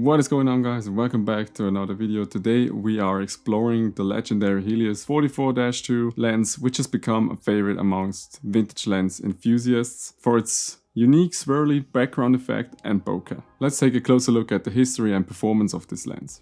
What is going on, guys, and welcome back to another video. Today we are exploring the legendary Helios 44-2 lens, which has become a favorite amongst vintage lens enthusiasts for its unique swirly background effect and bokeh. Let's take a closer look at the history and performance of this lens.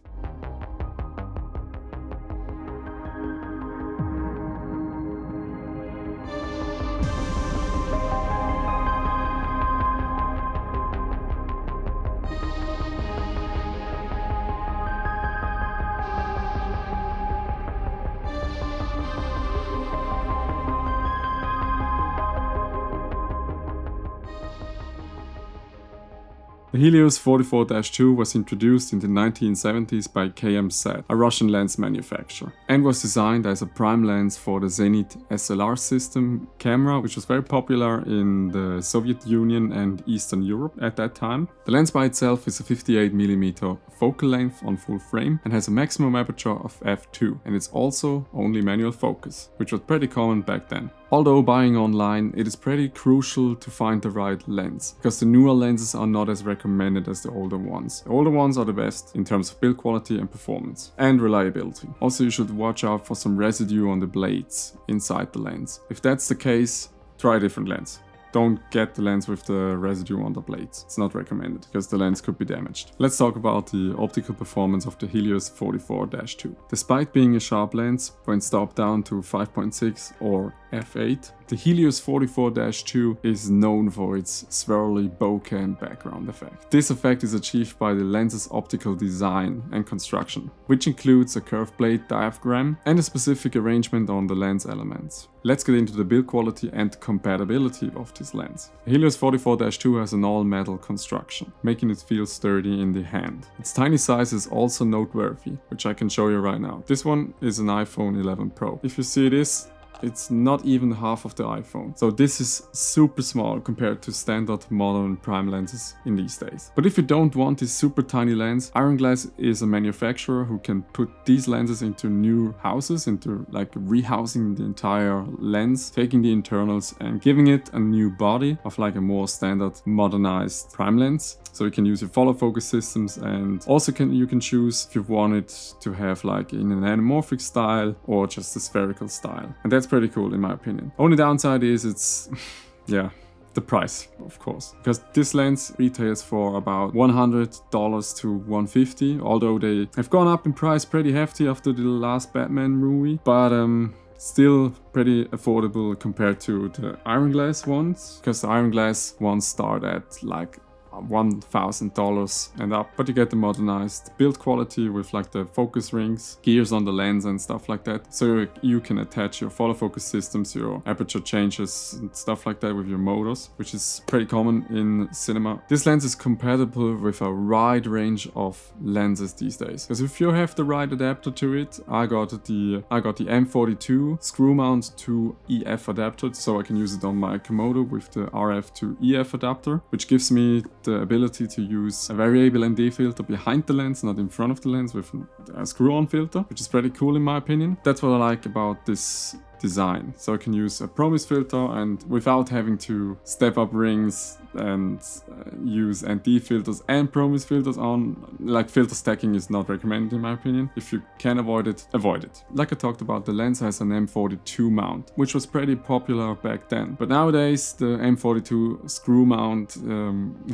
The Helios 44-2 was introduced in the 1970s by KMZ, a Russian lens manufacturer, and was designed as a prime lens for the Zenit SLR system camera, which was very popular in the Soviet Union and Eastern Europe at that time. The lens by itself is a 58mm focal length on full frame and has a maximum aperture of f2, and it's also only manual focus, which was pretty common back then. Although buying online, it is pretty crucial to find the right lens, because the newer lenses are not as recommended as the older ones. The older ones are the best in terms of build quality and performance, and reliability. Also, you should watch out for some residue on the blades inside the lens. If that's the case, try a different lens. Don't get the lens with the residue on the blades. It's not recommended because the lens could be damaged. Let's talk about the optical performance of the Helios 44-2. Despite being a sharp lens, when stopped down to 5.6 or f8, the Helios 44-2 is known for its swirly bokeh and background effect. This effect is achieved by the lens's optical design and construction, which includes a curved blade diaphragm and a specific arrangement on the lens elements. Let's get into the build quality and compatibility of this lens. The Helios 44-2 has an all-metal construction, making it feel sturdy in the hand. Its tiny size is also noteworthy, which I can show you right now. This one is an iPhone 11 Pro. If you see this, it's not even half of the iPhone. So this is super small compared to standard modern prime lenses in these days. But if you don't want this super tiny lens, Iron Glass is a manufacturer who can put these lenses into new houses, into like rehousing the entire lens, taking the internals and giving it a new body of like a more standard modernized prime lens. So you can use your follow focus systems, and also you can choose if you want it to have like in an anamorphic style or just a spherical style. And that's pretty cool in my opinion. Only downside is it's, yeah, the price, of course, because this lens retails for about $100 to $150, although they have gone up in price pretty hefty after the last Batman movie, but still pretty affordable compared to the Iron Glass ones, because the Iron Glass ones start at like $1,000 and up, but you get the modernized build quality with like the focus rings, gears on the lens and stuff like that, so you can attach your follow focus systems, your aperture changes and stuff like that with your motors, which is pretty common in cinema. This lens is compatible with a wide range of lenses these days, because if you have the right adapter to it, I got the M42 screw mount to EF adapter, so I can use it on my Komodo with the RF to EF adapter, which gives me the ability to use a variable ND filter behind the lens, not in front of the lens, with a screw-on filter, which is pretty cool in my opinion. That's what I like about this design. So I can use a Promise filter and without having to step up rings and use ND filters and Promise filters on. Like, filter stacking is not recommended in my opinion. If you can avoid it, avoid it. Like I talked about, the lens has an M42 mount, which was pretty popular back then. But nowadays the M42 screw mount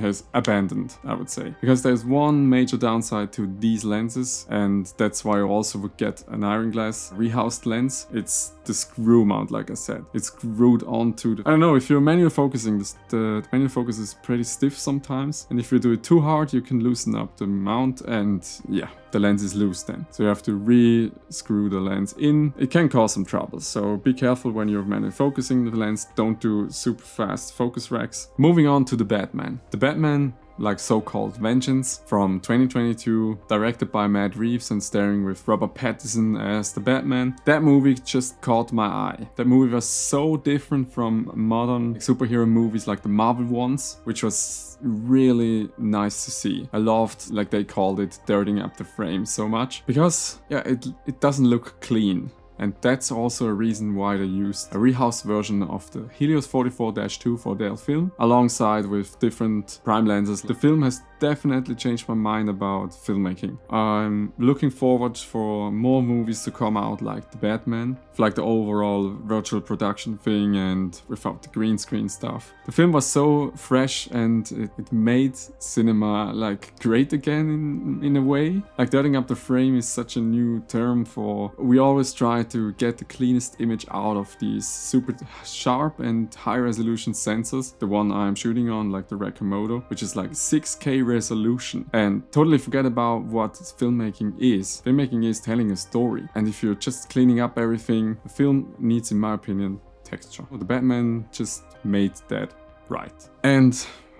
has abandoned, I would say. Because there's one major downside to these lenses, and that's why I also would get an Iron Glass rehoused lens. It's the screw mount, like I said. It's screwed onto the... I don't know, if you're manual focusing, the manual focus is pretty stiff sometimes, and if you do it too hard, you can loosen up the mount, and yeah, the lens is loose then. So you have to re-screw the lens in. It can cause some trouble, so be careful when you're manually focusing the lens. Don't do super fast focus racks. Moving on to the Batman. The Batman, like so-called Vengeance, from 2022, directed by Matt Reeves and starring with Robert Pattinson as the Batman. That movie just caught my eye. That movie was so different from modern superhero movies like the Marvel ones, which was really nice to see. I loved, like they called it, dirtying up the frame so much, because yeah, it doesn't look clean. And that's also a reason why they used a rehoused version of the Helios 44-2 for their film, alongside with different prime lenses. The film has definitely changed my mind about filmmaking. I'm looking forward for more movies to come out like The Batman, like the overall virtual production thing and without the green screen stuff. The film was so fresh and it made cinema like great again in a way. Like dirtying up the frame is such a new term for, we always try to get the cleanest image out of these super sharp and high resolution sensors. The one I'm shooting on, like the Komodo, which is like 6K resolution, and totally forget about what filmmaking is. Filmmaking is telling a story, and if you're just cleaning up everything, the film needs, in my opinion, texture. The Batman just made that right. And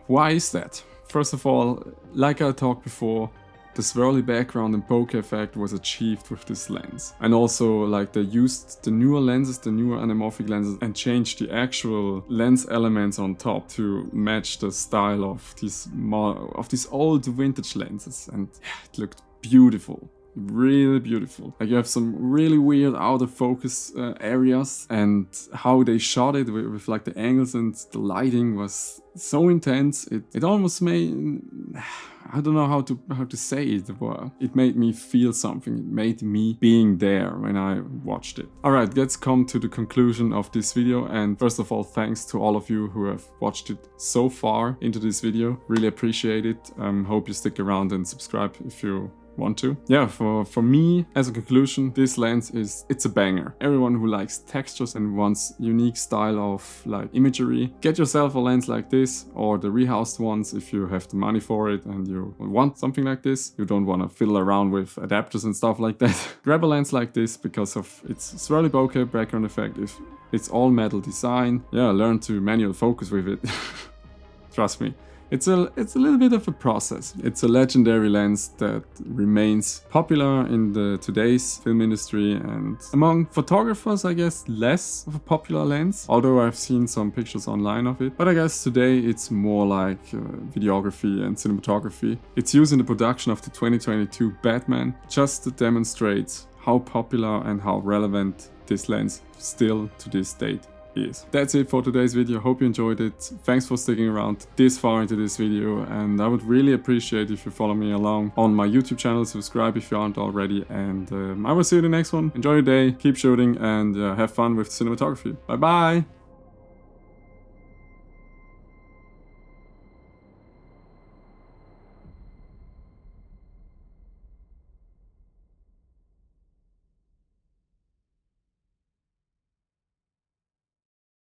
why is that? First of all, like I talked before, the swirly background and bokeh effect was achieved with this lens. And also, like, they used the newer lenses, the newer anamorphic lenses, and changed the actual lens elements on top to match the style of these old vintage lenses. And yeah, it looked beautiful. Really beautiful. Like, you have some really weird out of focus areas, and how they shot it with like the angles and the lighting was so intense. It almost made, I don't know how to say it, but it made me feel something. It made me being there when I watched it. Alright, let's come to the conclusion of this video, and first of all, thanks to all of you who have watched it so far into this video. Really appreciate it. Hope you stick around and subscribe if you want to. Yeah, for me, as a conclusion, this lens it's a banger. Everyone who likes textures and wants unique style of like imagery, get yourself a lens like this, or the rehoused ones if you have the money for it and you want something like this. You don't want to fiddle around with adapters and stuff like that. Grab a lens like this because of its swirly bokeh background effect. If it's all metal design, yeah, learn to manual focus with it. Trust me. It's a little bit of a process. It's a legendary lens that remains popular in the today's film industry, and among photographers, I guess, less of a popular lens, although I've seen some pictures online of it. But I guess today it's more like videography and cinematography. It's used in the production of the 2022 Batman, just to demonstrate how popular and how relevant this lens still to this date is. That's it for today's video. Hope you enjoyed it. Thanks for sticking around this far into this video, and I would really appreciate if you follow me along on my YouTube channel. Subscribe if you aren't already, and I will see you in the next one. Enjoy your day, keep shooting, and have fun with cinematography. Bye bye!